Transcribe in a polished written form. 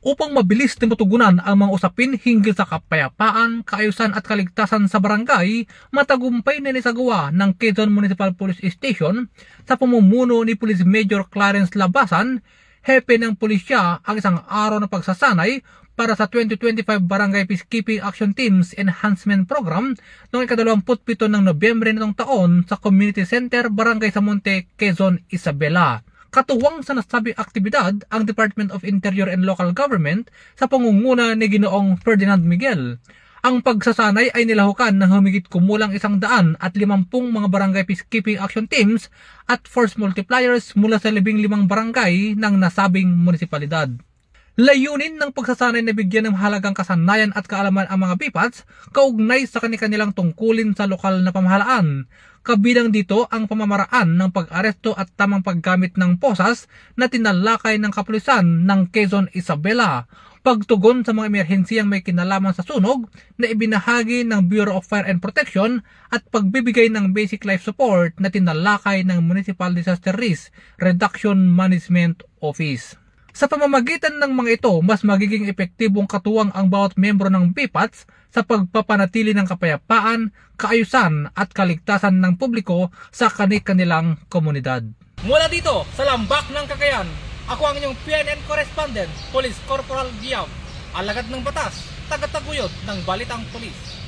upang mabilis na matugunan ang mga usapin hinggil sa kapayapaan, kaayusan at kaligtasan sa barangay. Matagumpay na nisagawa ng Quezon Municipal Police Station sa pamumuno ni Police Major Clarence Labasan, hepe ng pulisya, ang isang araw na pagsasanay para sa 2025 Barangay Peacekeeping Action Teams Enhancement Program noong ika-27 ng Nobyembre nitong taon sa Community Center, Barangay Samonte, Quezon, Isabela. Katuwang sa nasabing aktibidad ang Department of Interior and Local Government sa pangunguna ni Ginoong Ferdinand Miguel. Ang pagsasanay ay nilahukan ng humigit kumulang 150 mga barangay peacekeeping action teams at force multipliers mula sa 15 barangay ng nasabing munisipalidad. Layunin ng pagsasanay na bigyan ng mahalagang kasanayan at kaalaman ang mga BPATs kaugnay sa kanilang tungkulin sa lokal na pamahalaan. Kabilang dito ang pamamaraan ng pag-aresto at tamang paggamit ng posas na tinalakay ng kapulisan ng Quezon, Isabela, pagtugon sa mga emerhensiyang may kinalaman sa sunog na ibinahagi ng Bureau of Fire and Protection at pagbibigay ng basic life support na tinalakay ng Municipal Disaster Risk Reduction Management Office. Sa pamamagitan ng mga ito, mas magiging epektibong katuwang ang bawat membro ng BPATs sa pagpapanatili ng kapayapaan, kaayusan at kaligtasan ng publiko sa kanilang komunidad. Mula dito sa Lambak ng Cagayan, ako ang inyong PNN correspondent, Police Corporal Diab, alagad ng batas, tagataguyod ng Balitang Pulis.